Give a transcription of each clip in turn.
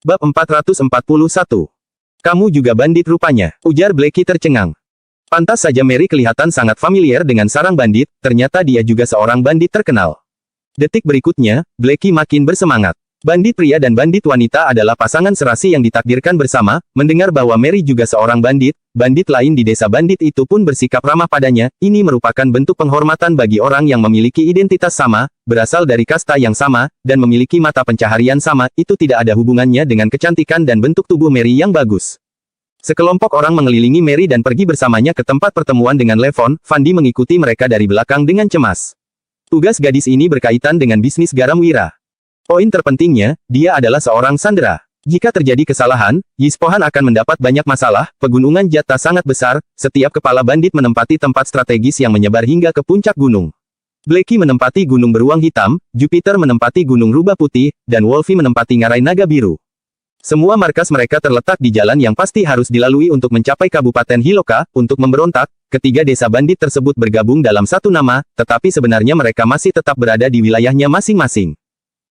Bab 441. Kamu juga bandit rupanya, ujar Blackie tercengang. Pantas saja Mary kelihatan sangat familiar dengan sarang bandit, ternyata dia juga seorang bandit terkenal. Detik berikutnya, Blackie makin bersemangat. Bandit pria dan bandit wanita adalah pasangan serasi yang ditakdirkan bersama. Mendengar bahwa Mary juga seorang bandit lain di desa bandit itu pun bersikap ramah padanya. Ini merupakan bentuk penghormatan bagi orang yang memiliki identitas sama, berasal dari kasta yang sama, dan memiliki mata pencaharian sama. Itu tidak ada hubungannya dengan kecantikan dan bentuk tubuh Mary yang bagus. Sekelompok orang mengelilingi Mary dan pergi bersamanya ke tempat pertemuan dengan Levon. Fandi mengikuti mereka dari belakang dengan cemas. Tugas gadis ini berkaitan dengan bisnis garam Wira. Poin terpentingnya, dia adalah seorang sandera. Jika terjadi kesalahan, Yispohan akan mendapat banyak masalah. Pegunungan Jatta sangat besar, setiap kepala bandit menempati tempat strategis yang menyebar hingga ke puncak gunung. Blackie menempati gunung beruang hitam, Jupiter menempati gunung rubah putih, dan Wolfie menempati ngarai naga biru. Semua markas mereka terletak di jalan yang pasti harus dilalui untuk mencapai Kabupaten Hiloka. Untuk memberontak, ketiga desa bandit tersebut bergabung dalam satu nama, tetapi sebenarnya mereka masih tetap berada di wilayahnya masing-masing.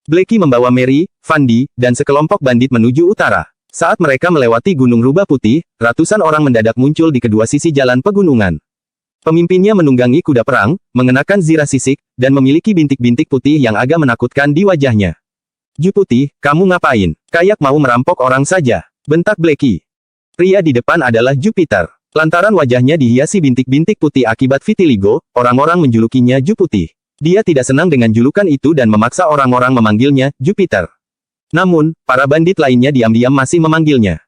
Blackie membawa Mary, Fandi, dan sekelompok bandit menuju utara. Saat mereka melewati Gunung Rubah Putih, ratusan orang mendadak muncul di kedua sisi jalan pegunungan. Pemimpinnya menunggangi kuda perang, mengenakan zirah sisik, dan memiliki bintik-bintik putih yang agak menakutkan di wajahnya. "Ju Putih, kamu ngapain? Kayak mau merampok orang saja," bentak Blackie. Pria di depan adalah Jupiter. Lantaran wajahnya dihiasi bintik-bintik putih akibat vitiligo, orang-orang menjulukinya Ju Putih. Dia tidak senang dengan julukan itu dan memaksa orang-orang memanggilnya Jupiter. Namun, para bandit lainnya diam-diam masih memanggilnya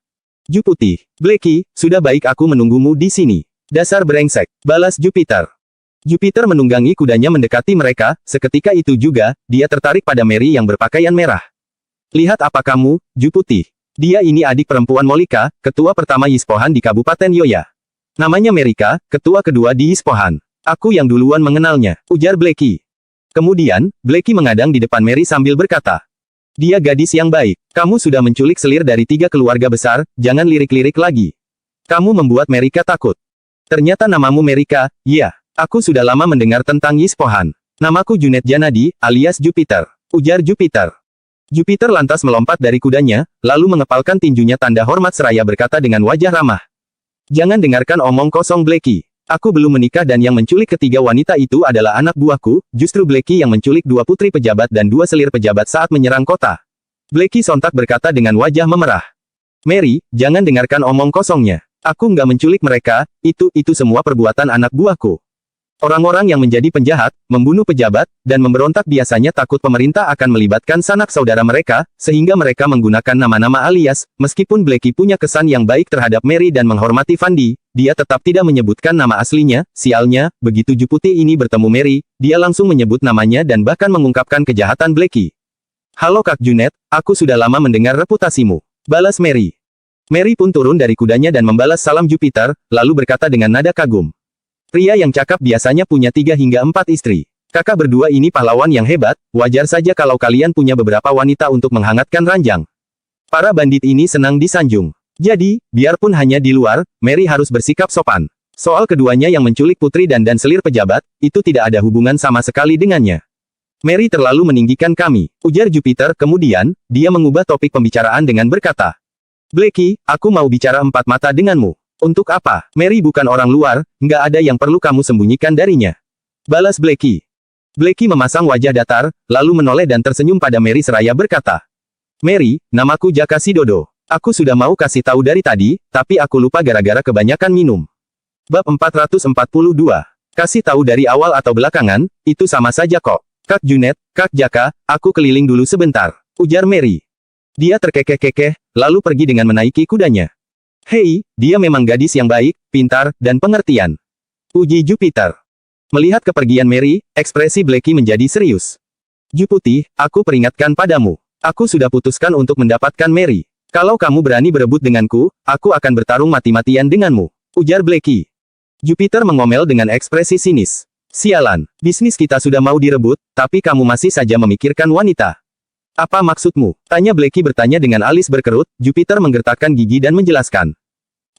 Ju Putih. "Blackie, sudah baik aku menunggumu di sini. Dasar brengsek," balas Jupiter. Jupiter menunggangi kudanya mendekati mereka. Seketika itu juga, dia tertarik pada Mary yang berpakaian merah. "Lihat apa kamu, Ju Putih. Dia ini adik perempuan Molika, ketua pertama Yispohan di Kabupaten Yoya. Namanya Merika, ketua kedua di Yispohan. Aku yang duluan mengenalnya," ujar Blackie. Kemudian, Blackie mengadang di depan Mary sambil berkata, "Dia gadis yang baik. Kamu sudah menculik selir dari 3 keluarga besar, jangan lirik-lirik lagi. Kamu membuat Merika takut. Ternyata namamu Merika." "Ya, aku sudah lama mendengar tentang Yispohan. Namaku Junet Janadi, alias Jupiter," ujar Jupiter. Jupiter lantas melompat dari kudanya, lalu mengepalkan tinjunya tanda hormat seraya berkata dengan wajah ramah, "Jangan dengarkan omong kosong Blackie. Aku belum menikah dan yang menculik ketiga wanita itu adalah anak buahku." Justru Blackie yang menculik 2 putri pejabat dan 2 selir pejabat saat menyerang kota. Blackie sontak berkata dengan wajah memerah, "Mary, jangan dengarkan omong kosongnya. Aku nggak menculik mereka, itu semua perbuatan anak buahku. Orang-orang yang menjadi penjahat, membunuh pejabat, dan memberontak biasanya takut pemerintah akan melibatkan sanak saudara mereka, sehingga mereka menggunakan nama-nama alias." Meskipun Blackie punya kesan yang baik terhadap Mary dan menghormati Fandi, dia tetap tidak menyebutkan nama aslinya. Sialnya, begitu Ju Putih ini bertemu Mary, dia langsung menyebut namanya dan bahkan mengungkapkan kejahatan Blackie. "Halo Kak Junet, aku sudah lama mendengar reputasimu," balas Mary. Mary pun turun dari kudanya dan membalas salam Jupiter, lalu berkata dengan nada kagum, "Pria yang cakap biasanya punya 3 hingga 4 istri. Kakak berdua ini pahlawan yang hebat, wajar saja kalau kalian punya beberapa wanita untuk menghangatkan ranjang." Para bandit ini senang disanjung. Jadi, biarpun hanya di luar, Mary harus bersikap sopan. Soal keduanya yang menculik putri dan selir pejabat, itu tidak ada hubungan sama sekali dengannya. "Mary terlalu meninggikan kami," ujar Jupiter. Kemudian, dia mengubah topik pembicaraan dengan berkata, "Blackie, aku mau bicara 4 mata denganmu." "Untuk apa? Mary bukan orang luar, nggak ada yang perlu kamu sembunyikan darinya," balas Blackie. Blackie memasang wajah datar, lalu menoleh dan tersenyum pada Mary seraya berkata, "Mary, namaku Jaka Sidodo. Aku sudah mau kasih tahu dari tadi, tapi aku lupa gara-gara kebanyakan minum." Bab 442. Kasih tahu dari awal atau belakangan, itu sama saja kok. "Kak Junet, Kak Jaka, aku keliling dulu sebentar," ujar Mary. Dia terkekeh-kekeh, lalu pergi dengan menaiki kudanya. "Hei, dia memang gadis yang baik, pintar, dan pengertian," puji Jupiter. Melihat kepergian Mary, ekspresi Blackie menjadi serius. "Ju Putih, aku peringatkan padamu. Aku sudah putuskan untuk mendapatkan Mary. Kalau kamu berani berebut denganku, aku akan bertarung mati-matian denganmu," ujar Blackie. Jupiter mengomel dengan ekspresi sinis. "Sialan, bisnis kita sudah mau direbut, tapi kamu masih saja memikirkan wanita. Apa maksudmu?" tanya Blackie bertanya dengan alis berkerut. Jupiter menggertakkan gigi dan menjelaskan.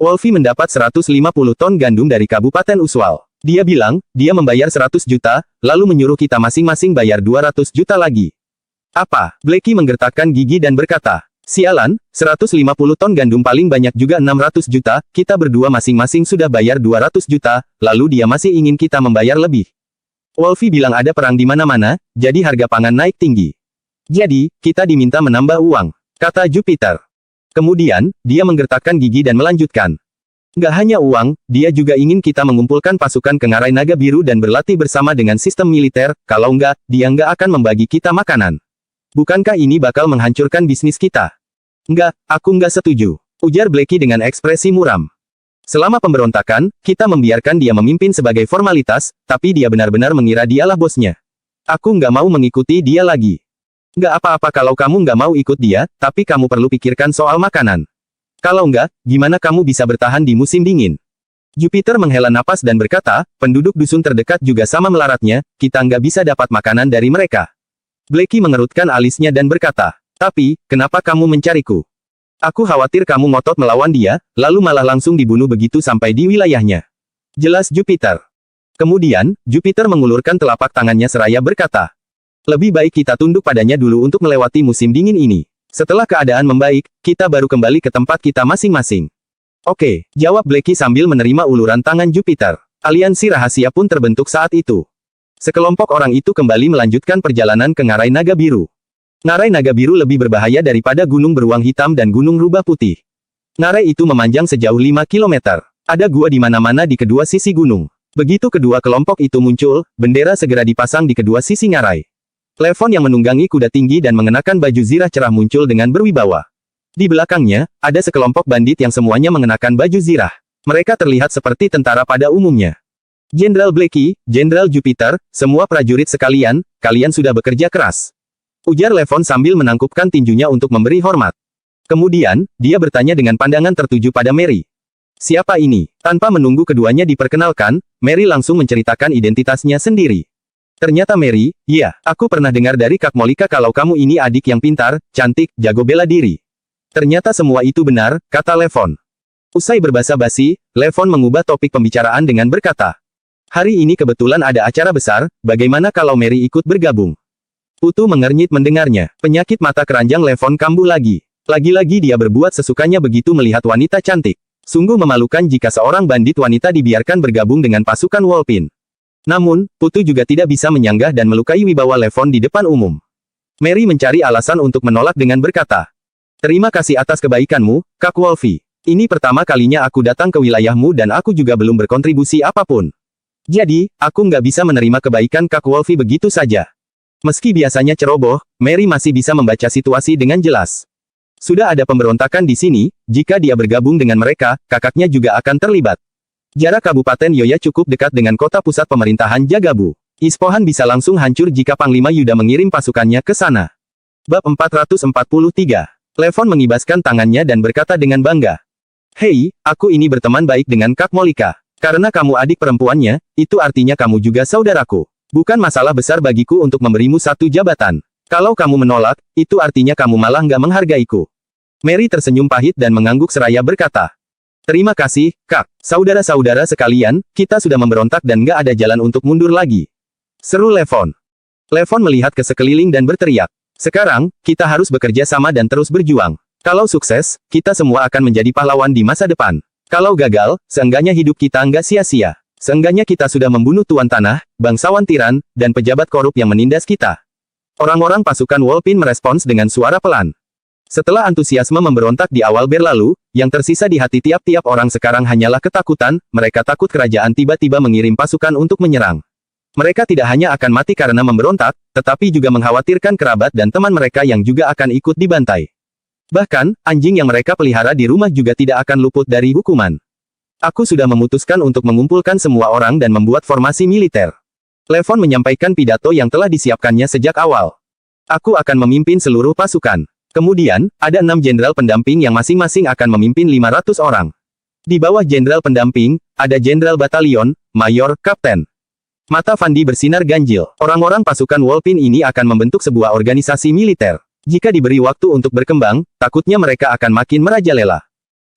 "Wolfie mendapat 150 ton gandum dari Kabupaten Uswal. Dia bilang, dia membayar 100 juta, lalu menyuruh kita masing-masing bayar 200 juta lagi." "Apa?" Blackie menggertakkan gigi dan berkata, Sialan, 150 ton gandum paling banyak juga 600 juta, kita berdua masing-masing sudah bayar 200 juta, lalu dia masih ingin kita membayar lebih. Wolfie bilang ada perang di mana-mana, jadi harga pangan naik tinggi. Jadi, kita diminta menambah uang, kata Jupiter. Kemudian, dia menggertakkan gigi dan melanjutkan. Nggak hanya uang, dia juga ingin kita mengumpulkan pasukan ke Ngarai Naga Biru dan berlatih bersama dengan sistem militer, kalau nggak, dia nggak akan membagi kita makanan. Bukankah ini bakal menghancurkan bisnis kita? Nggak, aku nggak setuju, ujar Blackie dengan ekspresi muram. Selama pemberontakan, kita membiarkan dia memimpin sebagai formalitas, tapi dia benar-benar mengira dialah bosnya. Aku nggak mau mengikuti dia lagi. Nggak apa-apa kalau kamu nggak mau ikut dia, tapi kamu perlu pikirkan soal makanan. Kalau nggak, gimana kamu bisa bertahan di musim dingin? Jupiter menghela napas dan berkata, penduduk dusun terdekat juga sama melaratnya, kita nggak bisa dapat makanan dari mereka. Blackie mengerutkan alisnya dan berkata, tapi, kenapa kamu mencariku? Aku khawatir kamu ngotot melawan dia, lalu malah langsung dibunuh begitu sampai di wilayahnya. Jelas Jupiter. Kemudian, Jupiter mengulurkan telapak tangannya seraya berkata, lebih baik kita tunduk padanya dulu untuk melewati musim dingin ini. Setelah keadaan membaik, kita baru kembali ke tempat kita masing-masing. Oke, jawab Blackie sambil menerima uluran tangan Jupiter. Aliansi rahasia pun terbentuk saat itu. Sekelompok orang itu kembali melanjutkan perjalanan ke Ngarai Naga Biru. Ngarai Naga Biru lebih berbahaya daripada Gunung Beruang Hitam dan Gunung Rubah Putih. Ngarai itu memanjang sejauh 5 km. Ada gua di mana-mana di kedua sisi gunung. Begitu kedua kelompok itu muncul, bendera segera dipasang di kedua sisi Ngarai. Levon yang menunggangi kuda tinggi dan mengenakan baju zirah cerah muncul dengan berwibawa. Di belakangnya, ada sekelompok bandit yang semuanya mengenakan baju zirah. Mereka terlihat seperti tentara pada umumnya. Jenderal Blackie, Jenderal Jupiter, semua prajurit sekalian, kalian sudah bekerja keras. Ujar Levon sambil menangkupkan tinjunya untuk memberi hormat. Kemudian, dia bertanya dengan pandangan tertuju pada Mary. Siapa ini? Tanpa menunggu keduanya diperkenalkan, Mary langsung menceritakan identitasnya sendiri. Ternyata Mary, iya, aku pernah dengar dari Kak Molika kalau kamu ini adik yang pintar, cantik, jago bela diri. Ternyata semua itu benar, kata Levon. Usai berbasa-basi, Levon mengubah topik pembicaraan dengan berkata, hari ini kebetulan ada acara besar, bagaimana kalau Mary ikut bergabung? Putu mengernyit mendengarnya, penyakit mata keranjang Levon kambuh lagi. Lagi-lagi dia berbuat sesukanya begitu melihat wanita cantik. Sungguh memalukan jika seorang bandit wanita dibiarkan bergabung dengan pasukan Wolpin. Namun, Putu juga tidak bisa menyanggah dan melukai wibawa Levon di depan umum. Mary mencari alasan untuk menolak dengan berkata, terima kasih atas kebaikanmu, Kak Wolfie. Ini pertama kalinya aku datang ke wilayahmu dan aku juga belum berkontribusi apapun. Jadi, aku nggak bisa menerima kebaikan Kak Wolfie begitu saja. Meski biasanya ceroboh, Mary masih bisa membaca situasi dengan jelas. Sudah ada pemberontakan di sini, jika dia bergabung dengan mereka, kakaknya juga akan terlibat. Jarak Kabupaten Yoya cukup dekat dengan kota pusat pemerintahan Jagabu. Ispohan bisa langsung hancur jika Panglima Yuda mengirim pasukannya ke sana. Bab 443. Levon mengibaskan tangannya dan berkata dengan bangga. Hei, aku ini berteman baik dengan Kak Molika. Karena kamu adik perempuannya, itu artinya kamu juga saudaraku. Bukan masalah besar bagiku untuk memberimu satu jabatan. Kalau kamu menolak, itu artinya kamu malah nggak menghargaiku. Mary tersenyum pahit dan mengangguk seraya berkata. Terima kasih, Kak. Saudara-saudara sekalian, kita sudah memberontak dan nggak ada jalan untuk mundur lagi. Seru Levon. Levon melihat ke sekeliling dan berteriak. Sekarang, kita harus bekerja sama dan terus berjuang. Kalau sukses, kita semua akan menjadi pahlawan di masa depan. Kalau gagal, seenggaknya hidup kita nggak sia-sia. Seenggaknya kita sudah membunuh tuan tanah, bangsawan tiran, dan pejabat korup yang menindas kita. Orang-orang pasukan Wolpin merespons dengan suara pelan. Setelah antusiasme memberontak di awal berlalu, yang tersisa di hati tiap-tiap orang sekarang hanyalah ketakutan, mereka takut kerajaan tiba-tiba mengirim pasukan untuk menyerang. Mereka tidak hanya akan mati karena memberontak, tetapi juga mengkhawatirkan kerabat dan teman mereka yang juga akan ikut dibantai. Bahkan, anjing yang mereka pelihara di rumah juga tidak akan luput dari hukuman. Aku sudah memutuskan untuk mengumpulkan semua orang dan membuat formasi militer. Levon menyampaikan pidato yang telah disiapkannya sejak awal. Aku akan memimpin seluruh pasukan. Kemudian, ada 6 jenderal pendamping yang masing-masing akan memimpin 500 orang. Di bawah jenderal pendamping, ada jenderal batalion, mayor, kapten. Mata Fandi bersinar ganjil. Orang-orang pasukan Wolpin ini akan membentuk sebuah organisasi militer. Jika diberi waktu untuk berkembang, takutnya mereka akan makin merajalela.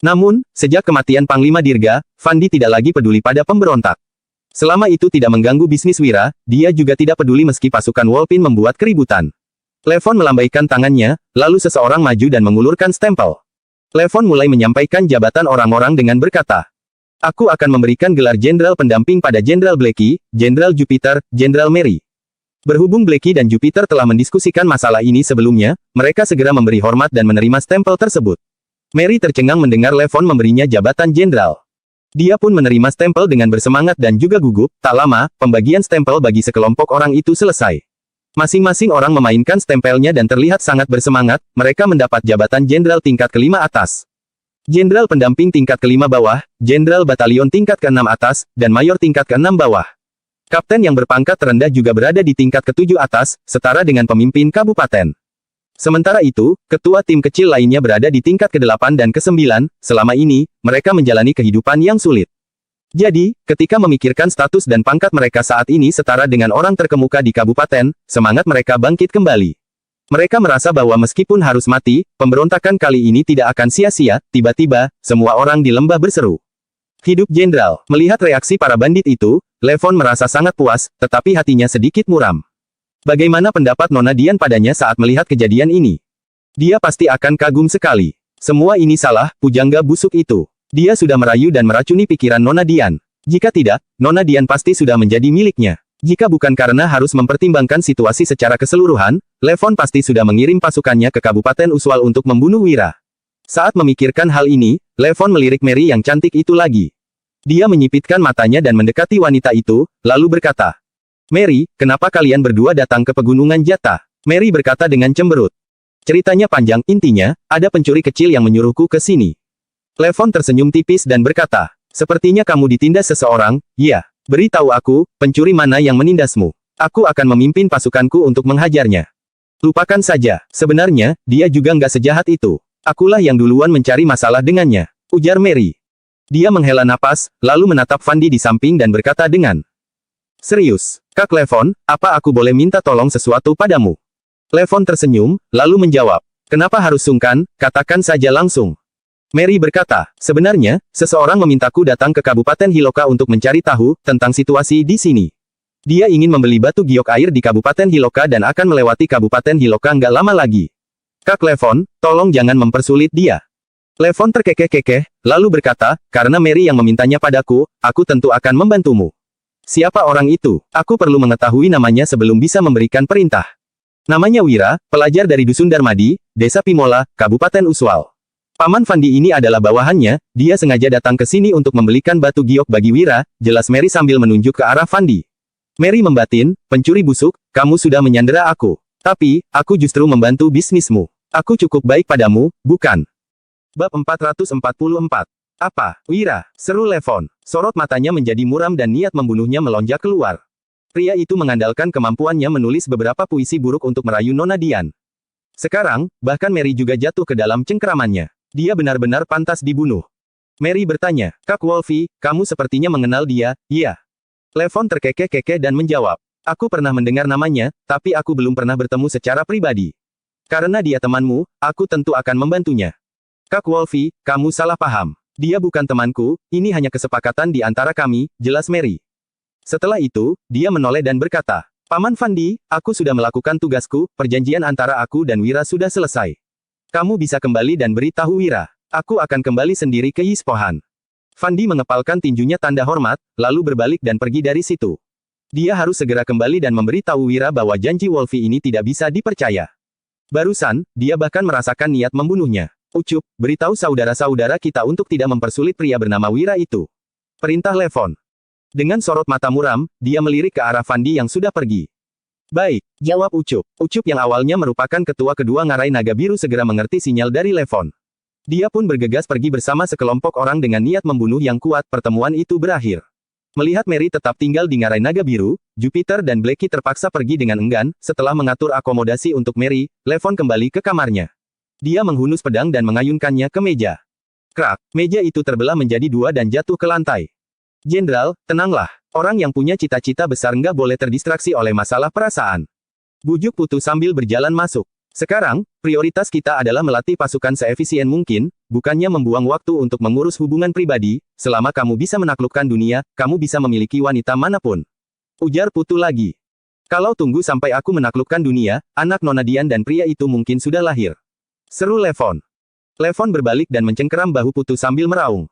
Namun, sejak kematian Panglima Dirga, Fandi tidak lagi peduli pada pemberontak. Selama itu tidak mengganggu bisnis Wira, dia juga tidak peduli meski pasukan Wolpin membuat keributan. Levon melambaikan tangannya, lalu seseorang maju dan mengulurkan stempel. Levon mulai menyampaikan jabatan orang-orang dengan berkata, "Aku akan memberikan gelar Jenderal Pendamping pada Jenderal Blackie, Jenderal Jupiter, Jenderal Mary." Berhubung Blackie dan Jupiter telah mendiskusikan masalah ini sebelumnya, mereka segera memberi hormat dan menerima stempel tersebut. Mary tercengang mendengar Levon memberinya jabatan jenderal. Dia pun menerima stempel dengan bersemangat dan juga gugup. Tak lama, pembagian stempel bagi sekelompok orang itu selesai. Masing-masing orang memainkan stempelnya dan terlihat sangat bersemangat. Mereka mendapat jabatan jenderal tingkat kelima atas, jenderal pendamping tingkat kelima bawah, jenderal batalion tingkat keenam atas, dan mayor tingkat keenam bawah. Kapten yang berpangkat terendah juga berada di tingkat ketujuh atas, setara dengan pemimpin kabupaten. Sementara itu, ketua tim kecil lainnya berada di tingkat ke-8 dan ke-9. Selama ini, mereka menjalani kehidupan yang sulit. Jadi, ketika memikirkan status dan pangkat mereka saat ini setara dengan orang terkemuka di kabupaten, semangat mereka bangkit kembali. Mereka merasa bahwa meskipun harus mati, pemberontakan kali ini tidak akan sia-sia. Tiba-tiba, semua orang di lembah berseru, "Hidup Jenderal!" Melihat reaksi para bandit itu, Levon merasa sangat puas, tetapi hatinya sedikit muram. Bagaimana pendapat Nona Dian padanya saat melihat kejadian ini? Dia pasti akan kagum sekali. Semua ini salah, pujangga busuk itu. Dia sudah merayu dan meracuni pikiran Nona Dian. Jika tidak, Nona Dian pasti sudah menjadi miliknya. Jika bukan karena harus mempertimbangkan situasi secara keseluruhan, Levon pasti sudah mengirim pasukannya ke Kabupaten Uswal untuk membunuh Wira. Saat memikirkan hal ini, Levon melirik Mary yang cantik itu lagi. Dia menyipitkan matanya dan mendekati wanita itu, lalu berkata, "Mary, kenapa kalian berdua datang ke pegunungan Jata?" Mary berkata dengan cemberut. "Ceritanya panjang, intinya, ada pencuri kecil yang menyuruhku ke sini." Levon tersenyum tipis dan berkata, "Sepertinya kamu ditindas seseorang, ya. Beritahu aku, pencuri mana yang menindasmu? Aku akan memimpin pasukanku untuk menghajarnya." "Lupakan saja, sebenarnya, dia juga nggak sejahat itu. Akulah yang duluan mencari masalah dengannya," ujar Mary. Dia menghela napas, lalu menatap Fandi di samping dan berkata dengan serius, "Kak Levon, apa aku boleh minta tolong sesuatu padamu?" Levon tersenyum, lalu menjawab, "Kenapa harus sungkan, katakan saja langsung." Mary berkata, "Sebenarnya, seseorang memintaku datang ke Kabupaten Hiloka untuk mencari tahu tentang situasi di sini. Dia ingin membeli batu giok air di Kabupaten Hiloka dan akan melewati Kabupaten Hiloka nggak lama lagi. Kak Levon, tolong jangan mempersulit dia." Levon terkekeh-kekeh, lalu berkata, "Karena Mary yang memintanya padaku, aku tentu akan membantumu." "Siapa orang itu? Aku perlu mengetahui namanya sebelum bisa memberikan perintah." "Namanya Wira, pelajar dari Dusun Darmadi, Desa Pimola, Kabupaten Uswal. Paman Fandi ini adalah bawahannya, dia sengaja datang ke sini untuk membelikan batu giok bagi Wira," jelas Mary sambil menunjuk ke arah Fandi. Mary membatin, "Pencuri busuk, kamu sudah menyandera aku. Tapi, aku justru membantu bisnismu. Aku cukup baik padamu, bukan?" Bab 444. "Apa, Wira?" seru Levon. Sorot matanya menjadi muram dan niat membunuhnya melonjak keluar. Pria itu mengandalkan kemampuannya menulis beberapa puisi buruk untuk merayu Nona Dian. Sekarang, bahkan Mary juga jatuh ke dalam cengkeramannya. Dia benar-benar pantas dibunuh. Mary bertanya, "Kak Wolfie, kamu sepertinya mengenal dia, iya?" Levon terkekeh-kekeh dan menjawab, "Aku pernah mendengar namanya, tapi aku belum pernah bertemu secara pribadi. Karena dia temanmu, aku tentu akan membantunya." "Kak Wolfie, kamu salah paham. Dia bukan temanku, ini hanya kesepakatan di antara kami," jelas Mary. Setelah itu, dia menoleh dan berkata, "Paman Fandi, aku sudah melakukan tugasku, perjanjian antara aku dan Wira sudah selesai. Kamu bisa kembali dan beritahu Wira. Aku akan kembali sendiri ke Yispohan." Fandi mengepalkan tinjunya tanda hormat, lalu berbalik dan pergi dari situ. Dia harus segera kembali dan memberitahu Wira bahwa janji Wolfie ini tidak bisa dipercaya. Barusan, dia bahkan merasakan niat membunuhnya. "Ucup, beritahu saudara-saudara kita untuk tidak mempersulit pria bernama Wira itu," perintah Levon. Dengan sorot mata muram, dia melirik ke arah Fandi yang sudah pergi. "Baik," jawab Ucup. Ucup yang awalnya merupakan ketua kedua Ngarai Naga Biru segera mengerti sinyal dari Levon. Dia pun bergegas pergi bersama sekelompok orang dengan niat membunuh yang kuat. Pertemuan itu berakhir. Melihat Mary tetap tinggal di Ngarai Naga Biru, Jupiter dan Blackie terpaksa pergi dengan enggan. Setelah mengatur akomodasi untuk Mary, Levon kembali ke kamarnya. Dia menghunus pedang dan mengayunkannya ke meja. Krak, meja itu terbelah menjadi dua dan jatuh ke lantai. "Jenderal, tenanglah. Orang yang punya cita-cita besar nggak boleh terdistraksi oleh masalah perasaan," bujuk Putu sambil berjalan masuk. "Sekarang, prioritas kita adalah melatih pasukan seefisien mungkin, bukannya membuang waktu untuk mengurus hubungan pribadi. Selama kamu bisa menaklukkan dunia, kamu bisa memiliki wanita manapun," ujar Putu lagi. Kalau tunggu sampai aku menaklukkan dunia, anak Nona Dian dan pria itu mungkin sudah lahir. Seru Levon. Levon berbalik dan mencengkeram bahu Putu sambil meraung.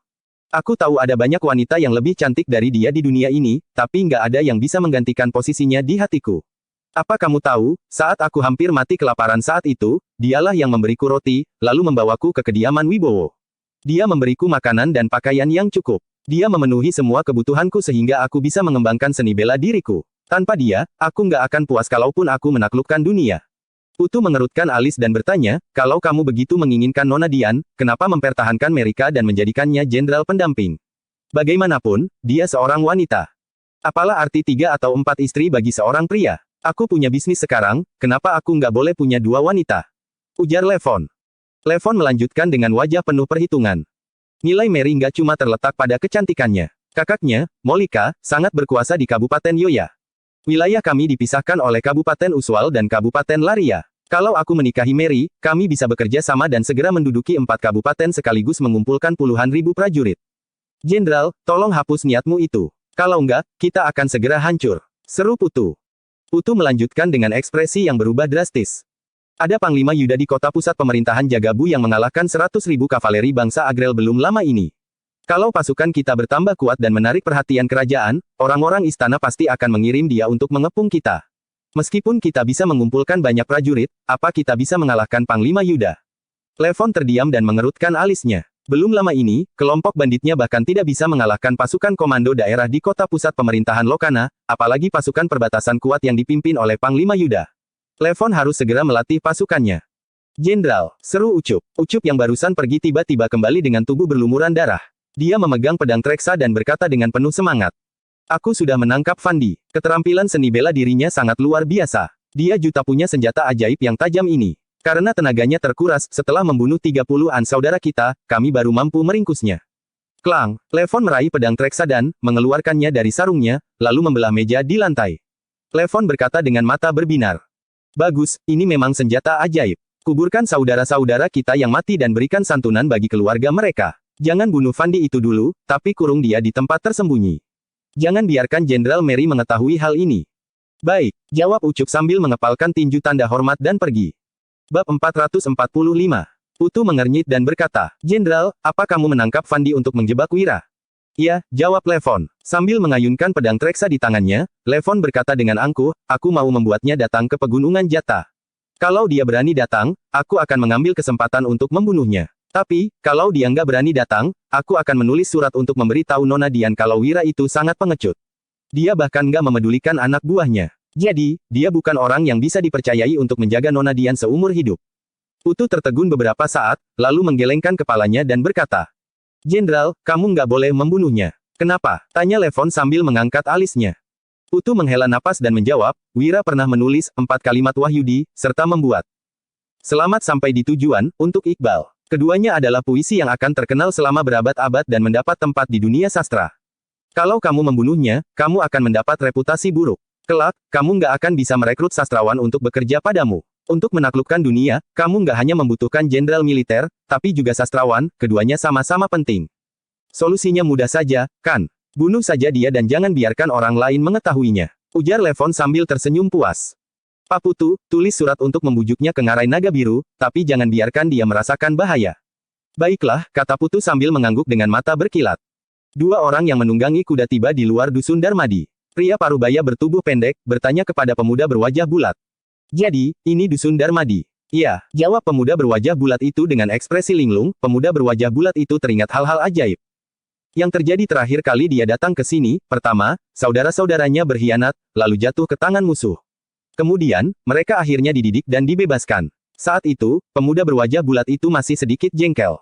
Aku tahu ada banyak wanita yang lebih cantik dari dia di dunia ini, tapi nggak ada yang bisa menggantikan posisinya di hatiku. Apa kamu tahu, saat aku hampir mati kelaparan saat itu, dialah yang memberiku roti, lalu membawaku ke kediaman Wibowo. Dia memberiku makanan dan pakaian yang cukup. Dia memenuhi semua kebutuhanku sehingga aku bisa mengembangkan seni bela diriku. Tanpa dia, aku nggak akan puas kalaupun aku menaklukkan dunia. Putu mengerutkan alis dan bertanya, kalau kamu begitu menginginkan Nona Dian, kenapa mempertahankan Merika dan menjadikannya jenderal pendamping? Bagaimanapun, dia seorang wanita. Apalah arti 3 atau 4 istri bagi seorang pria? Aku punya bisnis sekarang, kenapa aku nggak boleh punya 2 wanita? Ujar Levon. Levon melanjutkan dengan wajah penuh perhitungan. Nilai Mary nggak cuma terletak pada kecantikannya. Kakaknya, Molika, sangat berkuasa di Kabupaten Yoya. Wilayah kami dipisahkan oleh Kabupaten Uswal dan Kabupaten Laria. Kalau aku menikahi Mary, kami bisa bekerja sama dan segera menduduki 4 kabupaten sekaligus mengumpulkan puluhan ribu prajurit. Jenderal, tolong hapus niatmu itu. Kalau enggak, kita akan segera hancur. Seru Putu. Putu melanjutkan dengan ekspresi yang berubah drastis. Ada Panglima Yuda di kota pusat pemerintahan Jagabu yang mengalahkan 100.000 kavaleri bangsa Agrel belum lama ini. Kalau pasukan kita bertambah kuat dan menarik perhatian kerajaan, orang-orang istana pasti akan mengirim dia untuk mengepung kita. Meskipun kita bisa mengumpulkan banyak prajurit, apa kita bisa mengalahkan Panglima Yuda? Levon terdiam dan mengerutkan alisnya. Belum lama ini, kelompok banditnya bahkan tidak bisa mengalahkan pasukan komando daerah di kota pusat pemerintahan Lokana, apalagi pasukan perbatasan kuat yang dipimpin oleh Panglima Yuda. Levon harus segera melatih pasukannya. Jenderal, seru Ucup. Ucup yang barusan pergi tiba-tiba kembali dengan tubuh berlumuran darah. Dia memegang pedang Treksa dan berkata dengan penuh semangat. Aku sudah menangkap Fandi. Keterampilan seni bela dirinya sangat luar biasa. Dia juta punya senjata ajaib yang tajam ini. Karena tenaganya terkuras setelah membunuh 30-an saudara kita, kami baru mampu meringkusnya. Klang, Levon meraih pedang Treksa dan mengeluarkannya dari sarungnya, lalu membelah meja di lantai. Levon berkata dengan mata berbinar. Bagus, ini memang senjata ajaib. Kuburkan saudara-saudara kita yang mati dan berikan santunan bagi keluarga mereka. Jangan bunuh Fandi itu dulu, tapi kurung dia di tempat tersembunyi. Jangan biarkan Jenderal Mary mengetahui hal ini. Baik, jawab Ucup sambil mengepalkan tinju tanda hormat dan pergi. Bab 445. Putu mengernyit dan berkata, Jenderal, apa kamu menangkap Fandi untuk menjebak Wira? Iya, jawab Levon. Sambil mengayunkan pedang Treksa di tangannya, Levon berkata dengan angkuh, aku mau membuatnya datang ke pegunungan Jata. Kalau dia berani datang, aku akan mengambil kesempatan untuk membunuhnya. Tapi, kalau dia nggak berani datang, aku akan menulis surat untuk memberitahu Nona Dian kalau Wira itu sangat pengecut. Dia bahkan nggak memedulikan anak buahnya. Jadi, dia bukan orang yang bisa dipercayai untuk menjaga Nona Dian seumur hidup. Putu tertegun beberapa saat, lalu menggelengkan kepalanya dan berkata, Jenderal, kamu nggak boleh membunuhnya. Kenapa? Tanya Levon sambil mengangkat alisnya. Putu menghela napas dan menjawab, Wira pernah menulis 4 kalimat Wahyudi, serta membuat. Selamat sampai di tujuan, untuk Iqbal. Keduanya adalah puisi yang akan terkenal selama berabad-abad dan mendapat tempat di dunia sastra. Kalau kamu membunuhnya, kamu akan mendapat reputasi buruk. Kelak, kamu nggak akan bisa merekrut sastrawan untuk bekerja padamu. Untuk menaklukkan dunia, kamu nggak hanya membutuhkan jenderal militer, tapi juga sastrawan, keduanya sama-sama penting. Solusinya mudah saja, kan? Bunuh saja dia dan jangan biarkan orang lain mengetahuinya. Ujar Levon sambil tersenyum puas. Pak Putu, tulis surat untuk membujuknya ke Ngarai Naga Biru, tapi jangan biarkan dia merasakan bahaya. Baiklah, kata Putu sambil mengangguk dengan mata berkilat. 2 orang yang menunggangi kuda tiba di luar dusun Darmadi. Pria parubaya bertubuh pendek, bertanya kepada pemuda berwajah bulat. Jadi, ini dusun Darmadi. Iya, jawab pemuda berwajah bulat itu dengan ekspresi linglung. Pemuda berwajah bulat itu teringat hal-hal ajaib yang terjadi terakhir kali dia datang ke sini. Pertama, saudara-saudaranya berkhianat, lalu jatuh ke tangan musuh. Kemudian, mereka akhirnya dididik dan dibebaskan. Saat itu, pemuda berwajah bulat itu masih sedikit jengkel.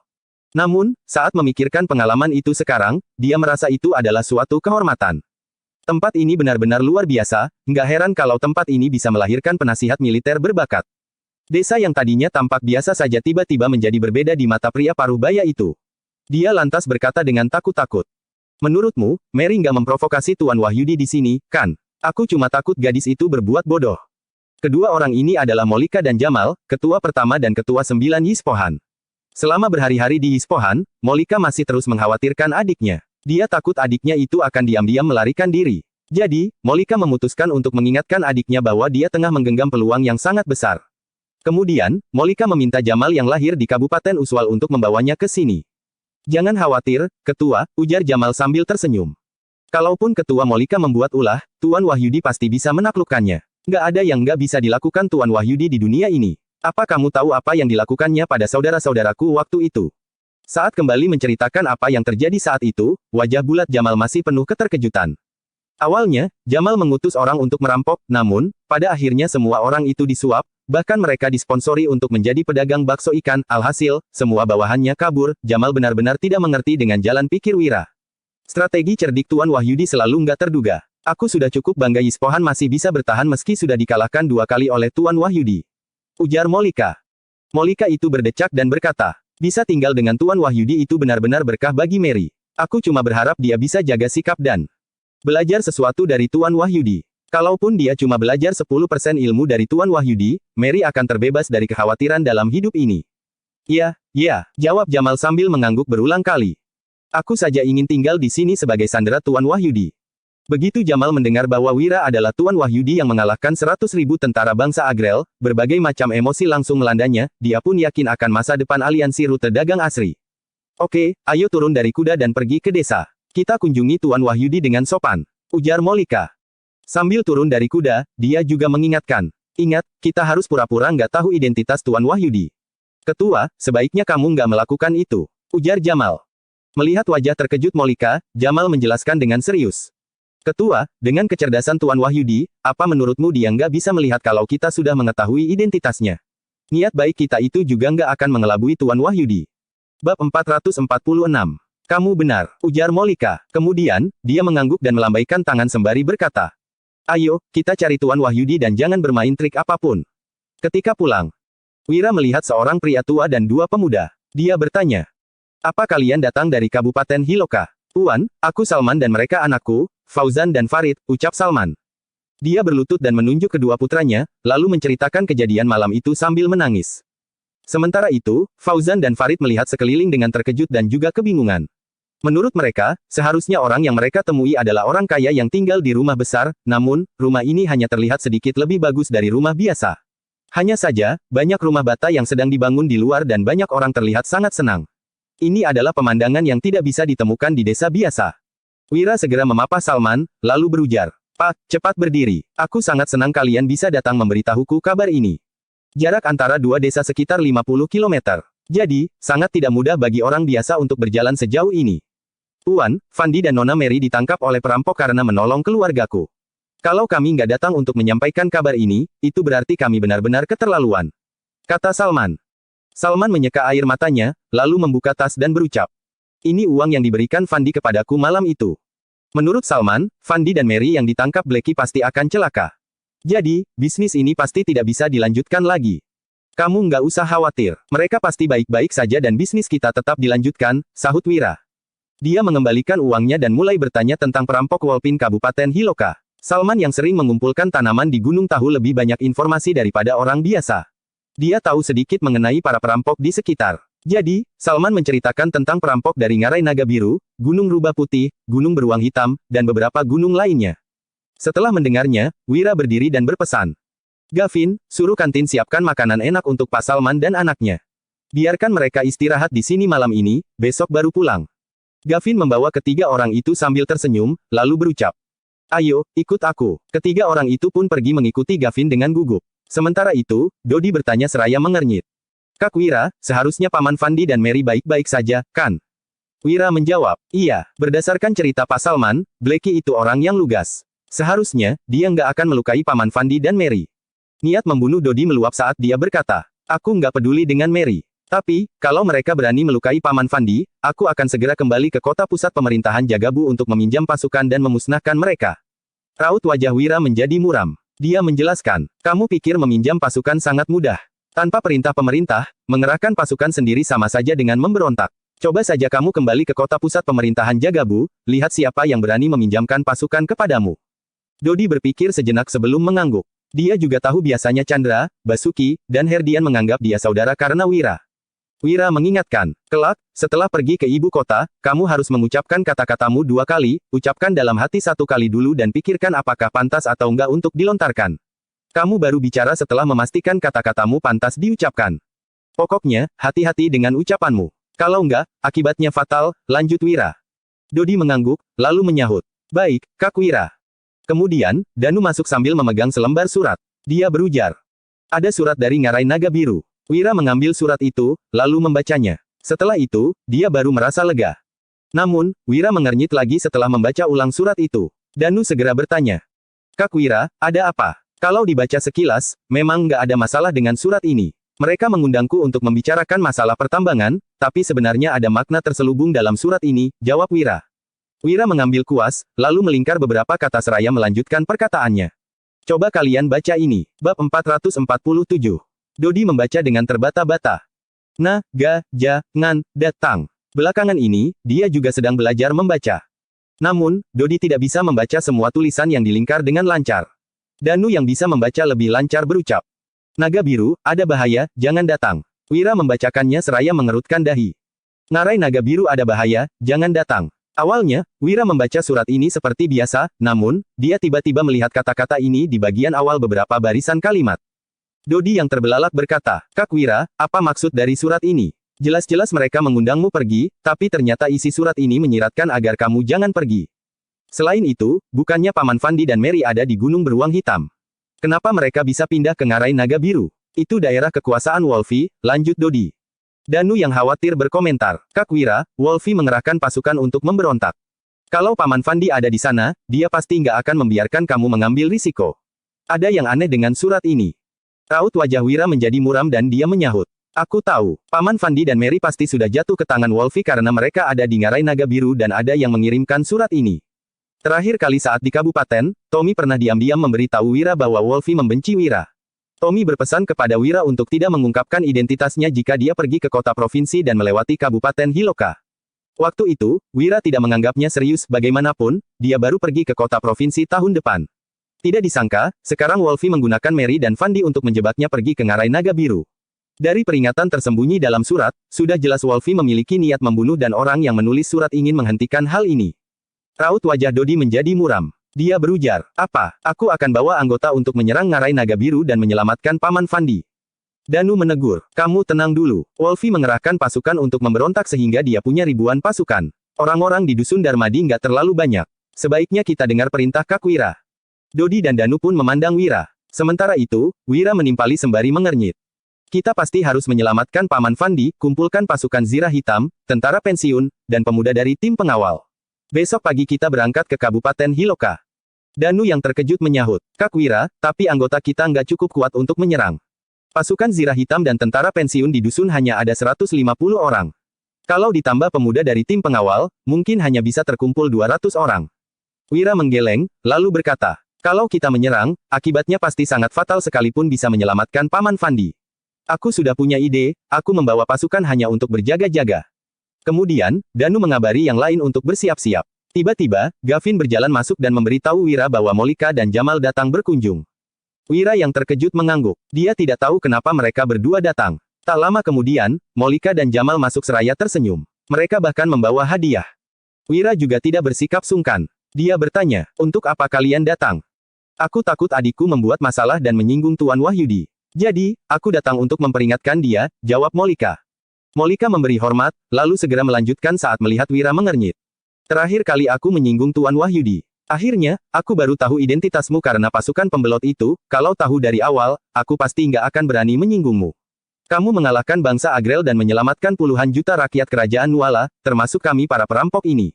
Namun, saat memikirkan pengalaman itu sekarang, dia merasa itu adalah suatu kehormatan. Tempat ini benar-benar luar biasa, nggak heran kalau tempat ini bisa melahirkan penasihat militer berbakat. Desa yang tadinya tampak biasa saja tiba-tiba menjadi berbeda di mata pria parubaya itu. Dia lantas berkata dengan takut-takut. Menurutmu, Mary nggak memprovokasi Tuan Wahyudi di sini, kan? Aku cuma takut gadis itu berbuat bodoh. Kedua orang ini adalah Molika dan Jamal, ketua pertama dan ketua 9 Yispohan. Selama berhari-hari di Yispohan, Molika masih terus mengkhawatirkan adiknya. Dia takut adiknya itu akan diam-diam melarikan diri. Jadi, Molika memutuskan untuk mengingatkan adiknya bahwa dia tengah menggenggam peluang yang sangat besar. Kemudian, Molika meminta Jamal yang lahir di Kabupaten Uswal untuk membawanya ke sini. Jangan khawatir, Ketua, ujar Jamal sambil tersenyum. Kalaupun Ketua Molika membuat ulah, Tuan Wahyudi pasti bisa menaklukkannya. Nggak ada yang nggak bisa dilakukan Tuan Wahyudi di dunia ini. Apa kamu tahu apa yang dilakukannya pada saudara-saudaraku waktu itu? Saat kembali menceritakan apa yang terjadi saat itu, wajah bulat Jamal masih penuh keterkejutan. Awalnya, Jamal mengutus orang untuk merampok, namun, pada akhirnya semua orang itu disuap, bahkan mereka disponsori untuk menjadi pedagang bakso ikan, alhasil, semua bawahannya kabur. Jamal benar-benar tidak mengerti dengan jalan pikir Wira. Strategi cerdik Tuan Wahyudi selalu nggak terduga. Aku sudah cukup bangga Yispohan masih bisa bertahan meski sudah dikalahkan 2 kali oleh Tuan Wahyudi. Ujar Molika. Molika itu berdecak dan berkata, bisa tinggal dengan Tuan Wahyudi itu benar-benar berkah bagi Mary. Aku cuma berharap dia bisa jaga sikap dan belajar sesuatu dari Tuan Wahyudi. Kalaupun dia cuma belajar 10% ilmu dari Tuan Wahyudi, Mary akan terbebas dari kekhawatiran dalam hidup ini. Ya, jawab Jamal sambil mengangguk berulang kali. Aku saja ingin tinggal di sini sebagai sandera Tuan Wahyudi. Begitu Jamal mendengar bahwa Wira adalah Tuan Wahyudi yang mengalahkan 100.000 tentara bangsa Agrel, berbagai macam emosi langsung melandanya, dia pun yakin akan masa depan aliansi rute dagang asri. Oke, ayo turun dari kuda dan pergi ke desa. Kita kunjungi Tuan Wahyudi dengan sopan, ujar Molika. Sambil turun dari kuda, dia juga mengingatkan. Ingat, kita harus pura-pura nggak tahu identitas Tuan Wahyudi. Ketua, sebaiknya kamu nggak melakukan itu, ujar Jamal. Melihat wajah terkejut Molika, Jamal menjelaskan dengan serius. Ketua, dengan kecerdasan Tuan Wahyudi, apa menurutmu dia nggak bisa melihat kalau kita sudah mengetahui identitasnya? Niat baik kita itu juga nggak akan mengelabui Tuan Wahyudi. Bab 446. Kamu benar, ujar Molika. Kemudian, dia mengangguk dan melambaikan tangan sembari berkata, ayo, kita cari Tuan Wahyudi dan jangan bermain trik apapun. Ketika pulang, Wira melihat seorang pria tua dan 2 pemuda. Dia bertanya, apa kalian datang dari Kabupaten Hiloka? Tuan, aku Salman dan mereka anakku, Fauzan dan Farid, ucap Salman. Dia berlutut dan menunjuk kedua putranya, lalu menceritakan kejadian malam itu sambil menangis. Sementara itu, Fauzan dan Farid melihat sekeliling dengan terkejut dan juga kebingungan. Menurut mereka, seharusnya orang yang mereka temui adalah orang kaya yang tinggal di rumah besar, namun, rumah ini hanya terlihat sedikit lebih bagus dari rumah biasa. Hanya saja, banyak rumah bata yang sedang dibangun di luar dan banyak orang terlihat sangat senang. Ini adalah pemandangan yang tidak bisa ditemukan di desa biasa. Wira segera memapah Salman, lalu berujar, Pak, cepat berdiri. Aku sangat senang kalian bisa datang memberitahuku kabar ini. Jarak antara 2 desa sekitar 50 km. Jadi, sangat tidak mudah bagi orang biasa untuk berjalan sejauh ini. Tuan, Fandi dan Nona Mary ditangkap oleh perampok karena menolong keluargaku. Kalau kami nggak datang untuk menyampaikan kabar ini, itu berarti kami benar-benar keterlaluan, kata Salman. Salman menyeka air matanya, lalu membuka tas dan berucap, ini uang yang diberikan Fandi kepadaku malam itu. Menurut Salman, Fandi dan Mary yang ditangkap Blackie pasti akan celaka. Jadi, bisnis ini pasti tidak bisa dilanjutkan lagi. Kamu nggak usah khawatir, mereka pasti baik-baik saja dan bisnis kita tetap dilanjutkan, sahut Wira. Dia mengembalikan uangnya dan mulai bertanya tentang perampok Wolpin Kabupaten Hiloka. Salman yang sering mengumpulkan tanaman di Gunung tahu lebih banyak informasi daripada orang biasa. Dia tahu sedikit mengenai para perampok di sekitar. Jadi, Salman menceritakan tentang perampok dari Ngarai Naga Biru, Gunung Rubah Putih, Gunung Beruang Hitam, dan beberapa gunung lainnya. Setelah mendengarnya, Wira berdiri dan berpesan. Gavin, suruh kantin siapkan makanan enak untuk Pak Salman dan anaknya. Biarkan mereka istirahat di sini malam ini, besok baru pulang. Gavin membawa ketiga orang itu sambil tersenyum, lalu berucap, ayo, ikut aku. Ketiga orang itu pun pergi mengikuti Gavin dengan gugup. Sementara itu, Dodi bertanya seraya mengernyit. Kak Wira, seharusnya Paman Fandi dan Mary baik-baik saja, kan? Wira menjawab, iya, berdasarkan cerita Pak Salman, Blackie itu orang yang lugas. Seharusnya, dia nggak akan melukai Paman Fandi dan Mary. Niat membunuh Dodi meluap saat dia berkata, aku nggak peduli dengan Mary. Tapi, kalau mereka berani melukai Paman Fandi, aku akan segera kembali ke kota pusat pemerintahan Jagabu untuk meminjam pasukan dan memusnahkan mereka. Raut wajah Wira menjadi muram. Dia menjelaskan, kamu pikir meminjam pasukan sangat mudah. Tanpa perintah pemerintah, mengerahkan pasukan sendiri sama saja dengan memberontak. Coba saja kamu kembali ke kota pusat pemerintahan Jagabu, lihat siapa yang berani meminjamkan pasukan kepadamu. Dodi berpikir sejenak sebelum mengangguk. Dia juga tahu biasanya Chandra, Basuki, dan Herdian menganggap dia saudara karena Wira. Wira mengingatkan, kelak, setelah pergi ke ibu kota, kamu harus mengucapkan kata-katamu 2 kali, ucapkan dalam hati 1 kali dulu dan pikirkan apakah pantas atau enggak untuk dilontarkan. Kamu baru bicara setelah memastikan kata-katamu pantas diucapkan. Pokoknya, hati-hati dengan ucapanmu. Kalau enggak, akibatnya fatal, lanjut Wira. Dodi mengangguk, lalu menyahut. Baik, Kak Wira. Kemudian, Danu masuk sambil memegang selembar surat. Dia berujar. Ada surat dari Ngarai Naga Biru. Wira mengambil surat itu, lalu membacanya. Setelah itu, dia baru merasa lega. Namun, Wira mengernyit lagi setelah membaca ulang surat itu. Danu segera bertanya. Kak Wira, ada apa? Kalau dibaca sekilas, memang nggak ada masalah dengan surat ini. Mereka mengundangku untuk membicarakan masalah pertambangan, tapi sebenarnya ada makna terselubung dalam surat ini, jawab Wira. Wira mengambil kuas, lalu melingkar beberapa kata seraya melanjutkan perkataannya. Coba kalian baca ini. Bab 447. Dodi membaca dengan terbata-bata. Na, ga, ja, ngan, datang. Belakangan ini, dia juga sedang belajar membaca. Namun, Dodi tidak bisa membaca semua tulisan yang dilingkar dengan lancar. Danu yang bisa membaca lebih lancar berucap. Naga biru, ada bahaya, jangan datang. Wira membacakannya seraya mengerutkan dahi. Ngarai naga biru ada bahaya, jangan datang. Awalnya, Wira membaca surat ini seperti biasa, namun, dia tiba-tiba melihat kata-kata ini di bagian awal beberapa barisan kalimat. Dodi yang terbelalak berkata, Kak Wira, apa maksud dari surat ini? Jelas-jelas mereka mengundangmu pergi, tapi ternyata isi surat ini menyiratkan agar kamu jangan pergi. Selain itu, bukannya Paman Fandi dan Mary ada di Gunung Beruang Hitam? Kenapa mereka bisa pindah ke Ngarai Naga Biru? Itu daerah kekuasaan Wolfie, lanjut Dodi. Danu yang khawatir berkomentar, Kak Wira, Wolfie mengerahkan pasukan untuk memberontak. Kalau Paman Fandi ada di sana, dia pasti nggak akan membiarkan kamu mengambil risiko. Ada yang aneh dengan surat ini. Raut wajah Wira menjadi muram dan dia menyahut. Aku tahu, Paman Fandi dan Mary pasti sudah jatuh ke tangan Wolfie karena mereka ada di Ngarai Naga Biru dan ada yang mengirimkan surat ini. Terakhir kali saat di kabupaten, Tommy pernah diam-diam memberitahu Wira bahwa Wolfie membenci Wira. Tommy berpesan kepada Wira untuk tidak mengungkapkan identitasnya jika dia pergi ke kota provinsi dan melewati kabupaten Hiloka. Waktu itu, Wira tidak menganggapnya serius bagaimanapun, dia baru pergi ke kota provinsi tahun depan. Tidak disangka, sekarang Wolfie menggunakan Mary dan Fandi untuk menjebaknya pergi ke Ngarai Naga Biru. Dari peringatan tersembunyi dalam surat, sudah jelas Wolfie memiliki niat membunuh dan orang yang menulis surat ingin menghentikan hal ini. Raut wajah Dodi menjadi muram. Dia berujar, apa, aku akan bawa anggota untuk menyerang Ngarai Naga Biru dan menyelamatkan Paman Fandi. Danu menegur, kamu tenang dulu. Wolfie mengerahkan pasukan untuk memberontak sehingga dia punya ribuan pasukan. Orang-orang di Dusun Darmadi nggak terlalu banyak. Sebaiknya kita dengar perintah Kak Wira. Dodi dan Danu pun memandang Wira. Sementara itu, Wira menimpali sembari mengernyit. Kita pasti harus menyelamatkan Paman Fandi, kumpulkan pasukan Zirah Hitam, tentara pensiun, dan pemuda dari tim pengawal. Besok pagi kita berangkat ke Kabupaten Hiloka. Danu yang terkejut menyahut, Kak Wira, tapi anggota kita nggak cukup kuat untuk menyerang. Pasukan Zirah Hitam dan tentara pensiun di dusun hanya ada 150 orang. Kalau ditambah pemuda dari tim pengawal, mungkin hanya bisa terkumpul 200 orang. Wira menggeleng, lalu berkata, kalau kita menyerang, akibatnya pasti sangat fatal sekalipun bisa menyelamatkan Paman Fandi. Aku sudah punya ide, aku membawa pasukan hanya untuk berjaga-jaga. Kemudian, Danu mengabari yang lain untuk bersiap-siap. Tiba-tiba, Gavin berjalan masuk dan memberitahu Wira bahwa Molika dan Jamal datang berkunjung. Wira yang terkejut mengangguk. Dia tidak tahu kenapa mereka berdua datang. Tak lama kemudian, Molika dan Jamal masuk seraya tersenyum. Mereka bahkan membawa hadiah. Wira juga tidak bersikap sungkan. Dia bertanya, untuk apa kalian datang? Aku takut adikku membuat masalah dan menyinggung Tuan Wahyudi. Jadi, aku datang untuk memperingatkan dia, jawab Molika. Molika memberi hormat, lalu segera melanjutkan saat melihat Wira mengernyit. Terakhir kali aku menyinggung Tuan Wahyudi. Akhirnya, aku baru tahu identitasmu karena pasukan pembelot itu, kalau tahu dari awal, aku pasti nggak akan berani menyinggungmu. Kamu mengalahkan bangsa Agrel dan menyelamatkan puluhan juta rakyat kerajaan Nuala, termasuk kami para perampok ini.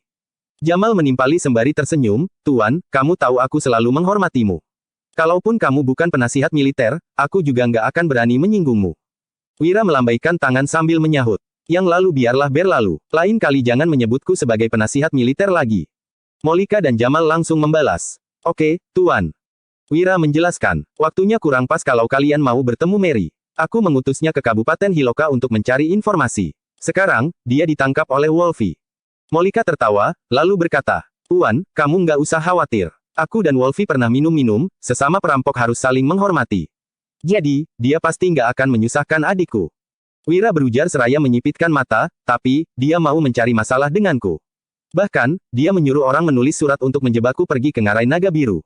Jamal menimpali sembari tersenyum, Tuan, kamu tahu aku selalu menghormatimu. Kalaupun kamu bukan penasihat militer, aku juga nggak akan berani menyinggungmu. Wira melambaikan tangan sambil menyahut. Yang lalu biarlah berlalu. Lain kali jangan menyebutku sebagai penasihat militer lagi. Molika dan Jamal langsung membalas. Oke, Tuan. Wira menjelaskan, waktunya kurang pas kalau kalian mau bertemu Mary. Aku mengutusnya ke Kabupaten Hiloka untuk mencari informasi. Sekarang, dia ditangkap oleh Wolfie. Molika tertawa, lalu berkata, Tuan, kamu nggak usah khawatir. Aku dan Wolfie pernah minum-minum, sesama perampok harus saling menghormati. Jadi, dia pasti nggak akan menyusahkan adikku. Wira berujar seraya menyipitkan mata, tapi, dia mau mencari masalah denganku. Bahkan, dia menyuruh orang menulis surat untuk menjebakku pergi ke ngarai naga biru.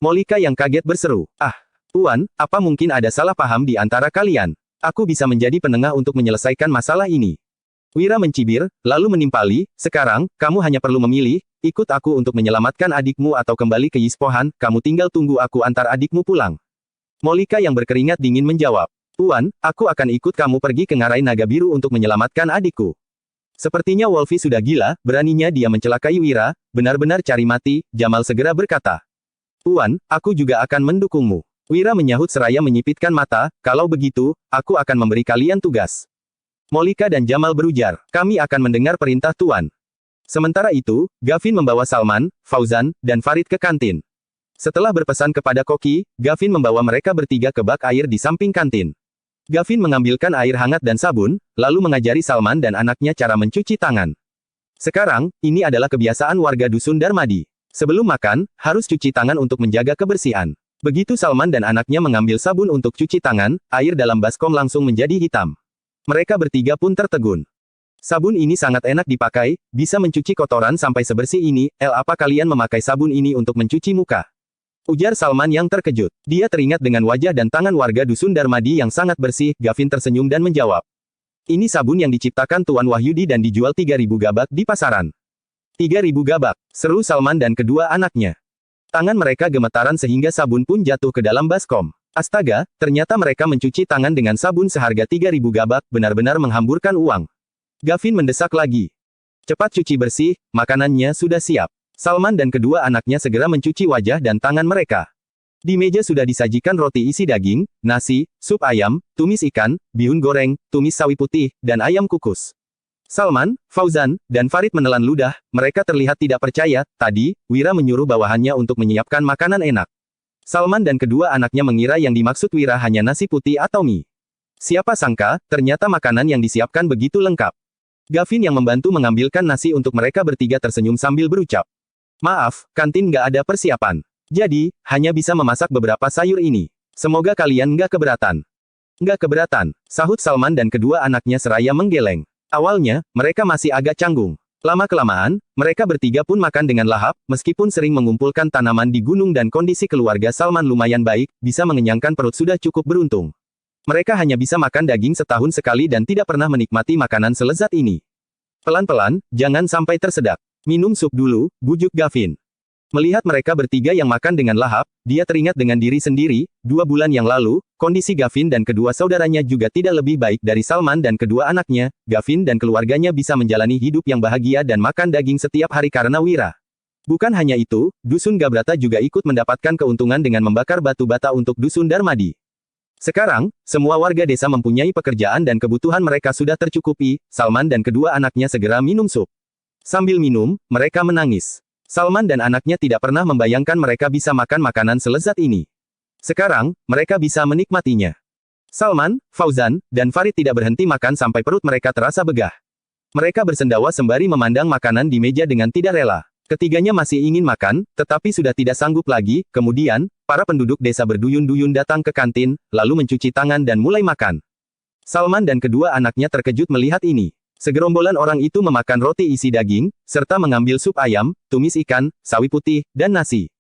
Molika yang kaget berseru, "Ah, Tuan, apa mungkin ada salah paham di antara kalian? Aku bisa menjadi penengah untuk menyelesaikan masalah ini." Wira mencibir, lalu menimpali, "Sekarang, kamu hanya perlu memilih, ikut aku untuk menyelamatkan adikmu atau kembali ke Yispohan, kamu tinggal tunggu aku antar adikmu pulang." Molika yang berkeringat dingin menjawab, "Tuan, aku akan ikut kamu pergi ke ngarai naga biru untuk menyelamatkan adikku." Sepertinya Wolfie sudah gila, beraninya dia mencelakai Wira, benar-benar cari mati, Jamal segera berkata. "Tuan, aku juga akan mendukungmu." Wira menyahut seraya menyipitkan mata, "Kalau begitu, aku akan memberi kalian tugas." Molika dan Jamal berujar, "Kami akan mendengar perintah Tuan." Sementara itu, Gavin membawa Salman, Fauzan, dan Farid ke kantin. Setelah berpesan kepada koki, Gavin membawa mereka bertiga ke bak air di samping kantin. Gavin mengambilkan air hangat dan sabun, lalu mengajari Salman dan anaknya cara mencuci tangan. Sekarang, ini adalah kebiasaan warga dusun Darmadi. Sebelum makan, harus cuci tangan untuk menjaga kebersihan. Begitu Salman dan anaknya mengambil sabun untuk cuci tangan, air dalam baskom langsung menjadi hitam. Mereka bertiga pun tertegun. "Sabun ini sangat enak dipakai, bisa mencuci kotoran sampai sebersih ini, apa kalian memakai sabun ini untuk mencuci muka?" ujar Salman yang terkejut. Dia teringat dengan wajah dan tangan warga dusun Darmadi yang sangat bersih. Gavin tersenyum dan menjawab. "Ini sabun yang diciptakan Tuan Wahyudi dan dijual 3.000 gabak di pasaran." 3.000 gabak, seru Salman dan kedua anaknya. Tangan mereka gemetaran sehingga sabun pun jatuh ke dalam baskom. Astaga, ternyata mereka mencuci tangan dengan sabun seharga 3.000 gabak, benar-benar menghamburkan uang. Gavin mendesak lagi. "Cepat cuci bersih, makanannya sudah siap." Salman dan kedua anaknya segera mencuci wajah dan tangan mereka. Di meja sudah disajikan roti isi daging, nasi, sup ayam, tumis ikan, bihun goreng, tumis sawi putih, dan ayam kukus. Salman, Fauzan, dan Farid menelan ludah, mereka terlihat tidak percaya. Tadi, Wira menyuruh bawahannya untuk menyiapkan makanan enak. Salman dan kedua anaknya mengira yang dimaksud Wira hanya nasi putih atau mie. Siapa sangka, ternyata makanan yang disiapkan begitu lengkap. Gavin yang membantu mengambilkan nasi untuk mereka bertiga tersenyum sambil berucap. "Maaf, kantin nggak ada persiapan. Jadi, hanya bisa memasak beberapa sayur ini. Semoga kalian nggak keberatan." "Nggak keberatan," sahut Salman dan kedua anaknya seraya menggeleng. Awalnya, mereka masih agak canggung. Lama-kelamaan, mereka bertiga pun makan dengan lahap, meskipun sering mengumpulkan tanaman di gunung dan kondisi keluarga Salman lumayan baik, bisa mengenyangkan perut sudah cukup beruntung. Mereka hanya bisa makan daging setahun sekali dan tidak pernah menikmati makanan selezat ini. "Pelan-pelan, jangan sampai tersedak. Minum sup dulu," bujuk Gavin. Melihat mereka bertiga yang makan dengan lahap, dia teringat dengan diri sendiri, 2 bulan yang lalu, kondisi Gavin dan kedua saudaranya juga tidak lebih baik dari Salman dan kedua anaknya. Gavin dan keluarganya bisa menjalani hidup yang bahagia dan makan daging setiap hari karena Wira. Bukan hanya itu, dusun Gabrata juga ikut mendapatkan keuntungan dengan membakar batu bata untuk dusun Darmadi. Sekarang, semua warga desa mempunyai pekerjaan dan kebutuhan mereka sudah tercukupi. Salman dan kedua anaknya segera minum sup. Sambil minum, mereka menangis. Salman dan anaknya tidak pernah membayangkan mereka bisa makan makanan selezat ini. Sekarang, mereka bisa menikmatinya. Salman, Fauzan, dan Farid tidak berhenti makan sampai perut mereka terasa begah. Mereka bersendawa sembari memandang makanan di meja dengan tidak rela. Ketiganya masih ingin makan, tetapi sudah tidak sanggup lagi. Kemudian, para penduduk desa berduyun-duyun datang ke kantin, lalu mencuci tangan dan mulai makan. Salman dan kedua anaknya terkejut melihat ini. Segerombolan orang itu memakan roti isi daging, serta mengambil sup ayam, tumis ikan, sawi putih, dan nasi.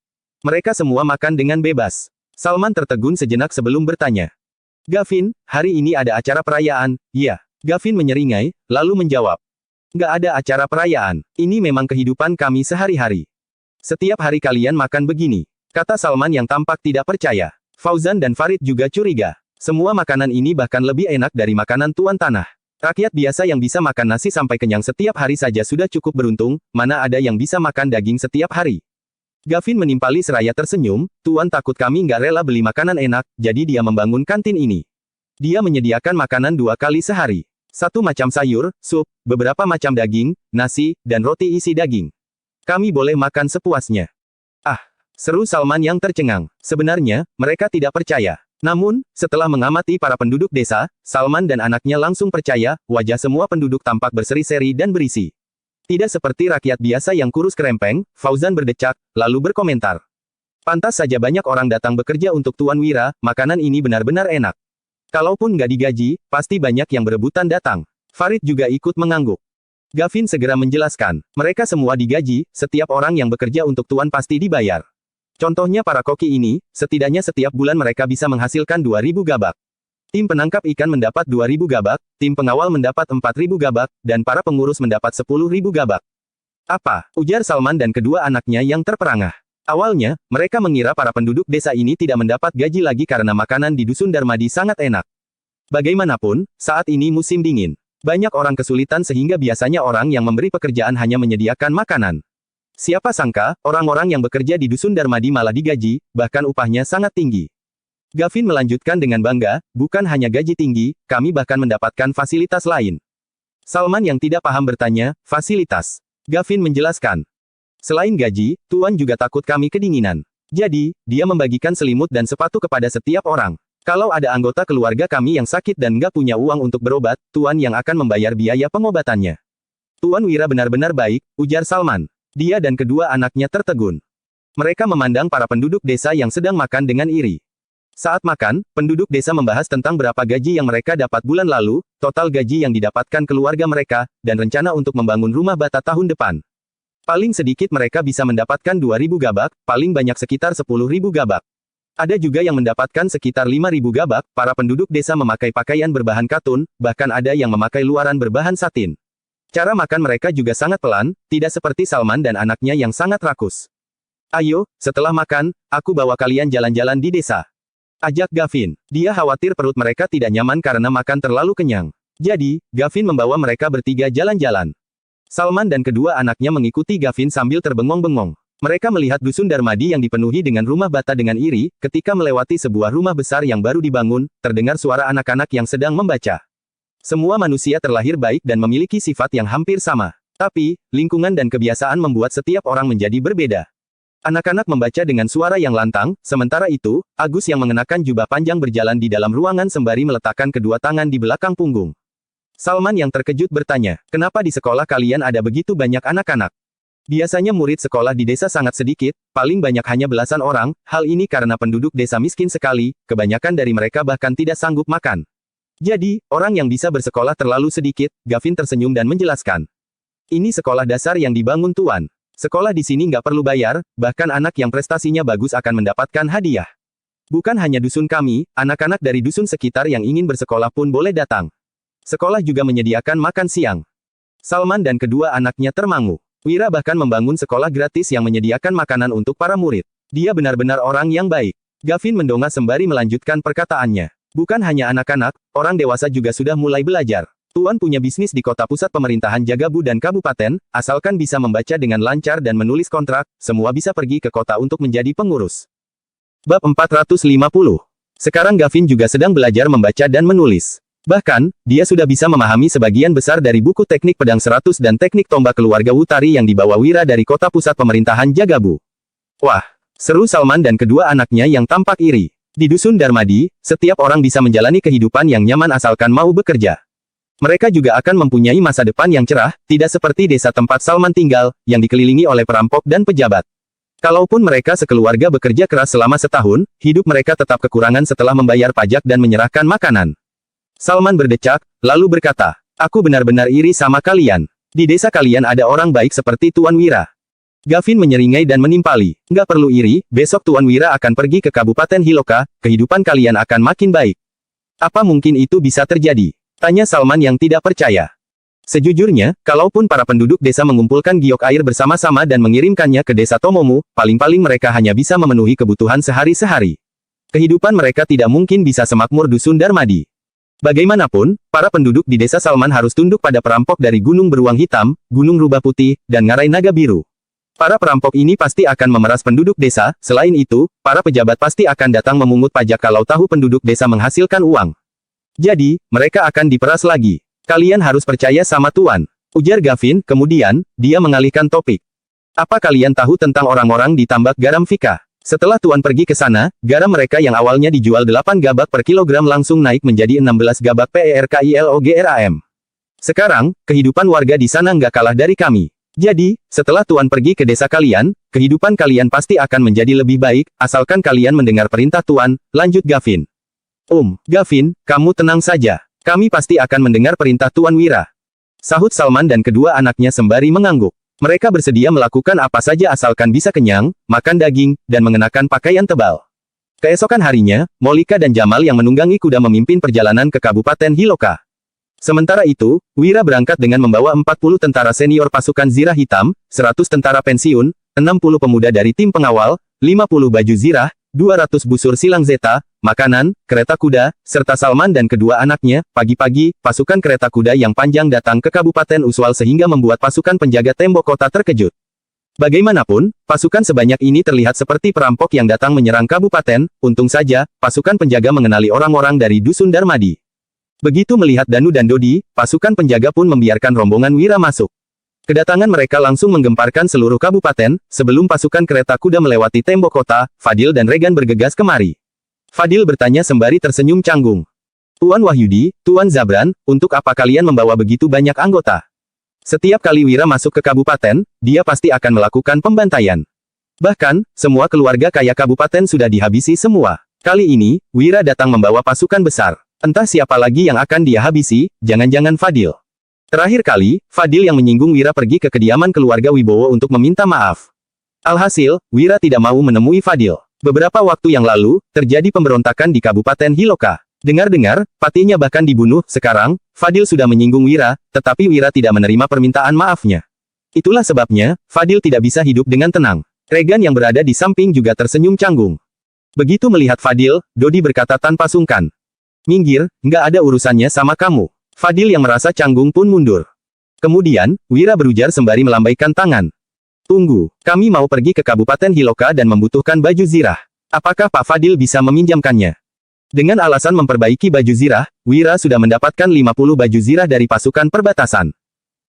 Mereka semua makan dengan bebas. Salman tertegun sejenak sebelum bertanya. "Gavin, hari ini ada acara perayaan?" "Iya." Gavin menyeringai, lalu menjawab. "Nggak ada acara perayaan. Ini memang kehidupan kami sehari-hari. Setiap hari kalian makan begini," kata Salman yang tampak tidak percaya. Fauzan dan Farid juga curiga. Semua makanan ini bahkan lebih enak dari makanan tuan tanah. Rakyat biasa yang bisa makan nasi sampai kenyang setiap hari saja sudah cukup beruntung, mana ada yang bisa makan daging setiap hari. Gavin menimpali seraya tersenyum, "Tuan takut kami nggak rela beli makanan enak, jadi dia membangun kantin ini. Dia menyediakan makanan 2 kali sehari. 1 macam sayur, sup, beberapa macam daging, nasi, dan roti isi daging. Kami boleh makan sepuasnya." "Ah," seru Salman yang tercengang. Sebenarnya, mereka tidak percaya. Namun, setelah mengamati para penduduk desa, Salman dan anaknya langsung percaya, wajah semua penduduk tampak berseri-seri dan berisi. Tidak seperti rakyat biasa yang kurus kerempeng, Fauzan berdecak, lalu berkomentar. "Pantas saja banyak orang datang bekerja untuk Tuan Wira, makanan ini benar-benar enak." Kalaupun nggak digaji, pasti banyak yang berebutan datang. Farid juga ikut mengangguk. Gavin segera menjelaskan, mereka semua digaji, setiap orang yang bekerja untuk tuan pasti dibayar. Contohnya para koki ini, setidaknya setiap bulan mereka bisa menghasilkan 2.000 gabak. Tim penangkap ikan mendapat 2.000 gabak, tim pengawal mendapat 4.000 gabak, dan para pengurus mendapat 10.000 gabak. Apa? Ujar Salman dan kedua anaknya yang terperangah. Awalnya, mereka mengira para penduduk desa ini tidak mendapat gaji lagi karena makanan di Dusun Darmadi sangat enak. Bagaimanapun, saat ini musim dingin. Banyak orang kesulitan sehingga biasanya orang yang memberi pekerjaan hanya menyediakan makanan. Siapa sangka, orang-orang yang bekerja di Dusun Darmadi malah digaji, bahkan upahnya sangat tinggi. Gavin melanjutkan dengan bangga, bukan hanya gaji tinggi, kami bahkan mendapatkan fasilitas lain. Salman yang tidak paham bertanya, fasilitas. Gavin menjelaskan. Selain gaji, tuan juga takut kami kedinginan. Jadi, dia membagikan selimut dan sepatu kepada setiap orang. Kalau ada anggota keluarga kami yang sakit dan nggak punya uang untuk berobat, tuan yang akan membayar biaya pengobatannya. Tuan Wira benar-benar baik, ujar Salman. Dia dan kedua anaknya tertegun. Mereka memandang para penduduk desa yang sedang makan dengan iri. Saat makan, penduduk desa membahas tentang berapa gaji yang mereka dapat bulan lalu, total gaji yang didapatkan keluarga mereka, dan rencana untuk membangun rumah bata tahun depan. Paling sedikit mereka bisa mendapatkan 2.000 gabak, paling banyak sekitar 10.000 gabak. Ada juga yang mendapatkan sekitar 5.000 gabak, para penduduk desa memakai pakaian berbahan katun, bahkan ada yang memakai luaran berbahan satin. Cara makan mereka juga sangat pelan, tidak seperti Salman dan anaknya yang sangat rakus. Ayo, setelah makan, aku bawa kalian jalan-jalan di desa. Ajak Gavin. Dia khawatir perut mereka tidak nyaman karena makan terlalu kenyang. Jadi, Gavin membawa mereka bertiga jalan-jalan. Salman dan kedua anaknya mengikuti Gavin sambil terbengong-bengong. Mereka melihat Dusun Darmadi yang dipenuhi dengan rumah bata dengan iri, ketika melewati sebuah rumah besar yang baru dibangun, terdengar suara anak-anak yang sedang membaca. Semua manusia terlahir baik dan memiliki sifat yang hampir sama. Tapi, lingkungan dan kebiasaan membuat setiap orang menjadi berbeda. Anak-anak membaca dengan suara yang lantang, sementara itu, Agus yang mengenakan jubah panjang berjalan di dalam ruangan sembari meletakkan kedua tangan di belakang punggung. Salman yang terkejut bertanya, kenapa di sekolah kalian ada begitu banyak anak-anak? Biasanya murid sekolah di desa sangat sedikit, paling banyak hanya belasan orang, hal ini karena penduduk desa miskin sekali, kebanyakan dari mereka bahkan tidak sanggup makan. Jadi, orang yang bisa bersekolah terlalu sedikit, Gavin tersenyum dan menjelaskan. Ini sekolah dasar yang dibangun tuan. Sekolah di sini nggak perlu bayar, bahkan anak yang prestasinya bagus akan mendapatkan hadiah. Bukan hanya dusun kami, anak-anak dari dusun sekitar yang ingin bersekolah pun boleh datang. Sekolah juga menyediakan makan siang. Salman dan kedua anaknya termangu. Wira bahkan membangun sekolah gratis yang menyediakan makanan untuk para murid. Dia benar-benar orang yang baik. Gavin mendongak sembari melanjutkan perkataannya. Bukan hanya anak-anak, orang dewasa juga sudah mulai belajar. Tuan punya bisnis di kota pusat pemerintahan Jagabu dan kabupaten, asalkan bisa membaca dengan lancar dan menulis kontrak, semua bisa pergi ke kota untuk menjadi pengurus. Bab 450. Sekarang Gavin juga sedang belajar membaca dan menulis. Bahkan, dia sudah bisa memahami sebagian besar dari buku teknik pedang 100 dan teknik tombak keluarga Wutari yang dibawa Wira dari kota pusat pemerintahan Jagabu. Wah, seru Salman dan kedua anaknya yang tampak iri. Di Dusun Darmadi, setiap orang bisa menjalani kehidupan yang nyaman asalkan mau bekerja. Mereka juga akan mempunyai masa depan yang cerah, tidak seperti desa tempat Salman tinggal, yang dikelilingi oleh perampok dan pejabat. Kalaupun mereka sekeluarga bekerja keras selama setahun, hidup mereka tetap kekurangan setelah membayar pajak dan menyerahkan makanan. Salman berdecak, lalu berkata, aku benar-benar iri sama kalian. Di desa kalian ada orang baik seperti Tuan Wira. Gavin menyeringai dan menimpali, nggak perlu iri, besok Tuan Wira akan pergi ke Kabupaten Hiloka, kehidupan kalian akan makin baik. Apa mungkin itu bisa terjadi? Tanya Salman yang tidak percaya. Sejujurnya, kalaupun para penduduk desa mengumpulkan giok air bersama-sama dan mengirimkannya ke desa Tomomu, paling-paling mereka hanya bisa memenuhi kebutuhan sehari-hari. Kehidupan mereka tidak mungkin bisa semakmur Dusun Darmadi. Bagaimanapun, para penduduk di desa Salman harus tunduk pada perampok dari Gunung Beruang Hitam, Gunung Rubah Putih, dan Ngarai Naga Biru. Para perampok ini pasti akan memeras penduduk desa, selain itu, para pejabat pasti akan datang memungut pajak kalau tahu penduduk desa menghasilkan uang. Jadi, mereka akan diperas lagi. Kalian harus percaya sama Tuan. Ujar Gavin, kemudian, dia mengalihkan topik. Apa kalian tahu tentang orang-orang di tambak garam Fika? Setelah Tuan pergi ke sana, garam mereka yang awalnya dijual 8 gabak per kilogram langsung naik menjadi 16 gabak per kilogram. Sekarang, kehidupan warga di sana nggak kalah dari kami. Jadi, setelah Tuan pergi ke desa kalian, kehidupan kalian pasti akan menjadi lebih baik, asalkan kalian mendengar perintah Tuan, lanjut Gavin. Gavin, kamu tenang saja. Kami pasti akan mendengar perintah Tuan Wira. Sahut Salman dan kedua anaknya sembari mengangguk. Mereka bersedia melakukan apa saja asalkan bisa kenyang, makan daging, dan mengenakan pakaian tebal. Keesokan harinya, Molika dan Jamal yang menunggangi kuda memimpin perjalanan ke Kabupaten Hiloka. Sementara itu, Wira berangkat dengan membawa 40 tentara senior pasukan Zirah Hitam, 100 tentara pensiun, 60 pemuda dari tim pengawal, 50 baju Zirah, 200 busur silang Zeta, makanan, kereta kuda, serta Salman dan kedua anaknya. Pagi-pagi, pasukan kereta kuda yang panjang datang ke Kabupaten Uswal sehingga membuat pasukan penjaga tembok kota terkejut. Bagaimanapun, pasukan sebanyak ini terlihat seperti perampok yang datang menyerang kabupaten. Untung saja, pasukan penjaga mengenali orang-orang dari Dusun Darmadi. Begitu melihat Danu dan Dodi, pasukan penjaga pun membiarkan rombongan Wira masuk. Kedatangan mereka langsung menggemparkan seluruh kabupaten. Sebelum pasukan kereta kuda melewati tembok kota, Fadil dan Regan bergegas kemari. Fadil bertanya sembari tersenyum canggung. Tuan Wahyudi, Tuan Zabran, untuk apa kalian membawa begitu banyak anggota? Setiap kali Wira masuk ke kabupaten, dia pasti akan melakukan pembantaian. Bahkan, semua keluarga kaya kabupaten sudah dihabisi semua. Kali ini, Wira datang membawa pasukan besar. Entah siapa lagi yang akan dia habisi, jangan-jangan Fadil. Terakhir kali, Fadil yang menyinggung Wira pergi ke kediaman keluarga Wibowo untuk meminta maaf. Alhasil, Wira tidak mau menemui Fadil. Beberapa waktu yang lalu, terjadi pemberontakan di Kabupaten Hiloka. Dengar-dengar, patinya bahkan dibunuh. Sekarang, Fadil sudah menyinggung Wira, tetapi Wira tidak menerima permintaan maafnya. Itulah sebabnya, Fadil tidak bisa hidup dengan tenang. Regan yang berada di samping juga tersenyum canggung. Begitu melihat Fadil, Dodi berkata tanpa sungkan. Minggir, nggak ada urusannya sama kamu. Fadil yang merasa canggung pun mundur. Kemudian, Wira berujar sembari melambaikan tangan. Tunggu, kami mau pergi ke Kabupaten Hiloka dan membutuhkan baju Zirah. Apakah Pak Fadil bisa meminjamkannya? Dengan alasan memperbaiki baju Zirah, Wira sudah mendapatkan 50 baju Zirah dari pasukan perbatasan.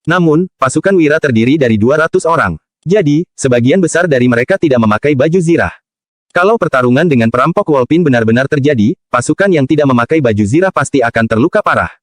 Namun, pasukan Wira terdiri dari 200 orang. Jadi, sebagian besar dari mereka tidak memakai baju Zirah. Kalau pertarungan dengan perampok Wolpin benar-benar terjadi, pasukan yang tidak memakai baju Zirah pasti akan terluka parah.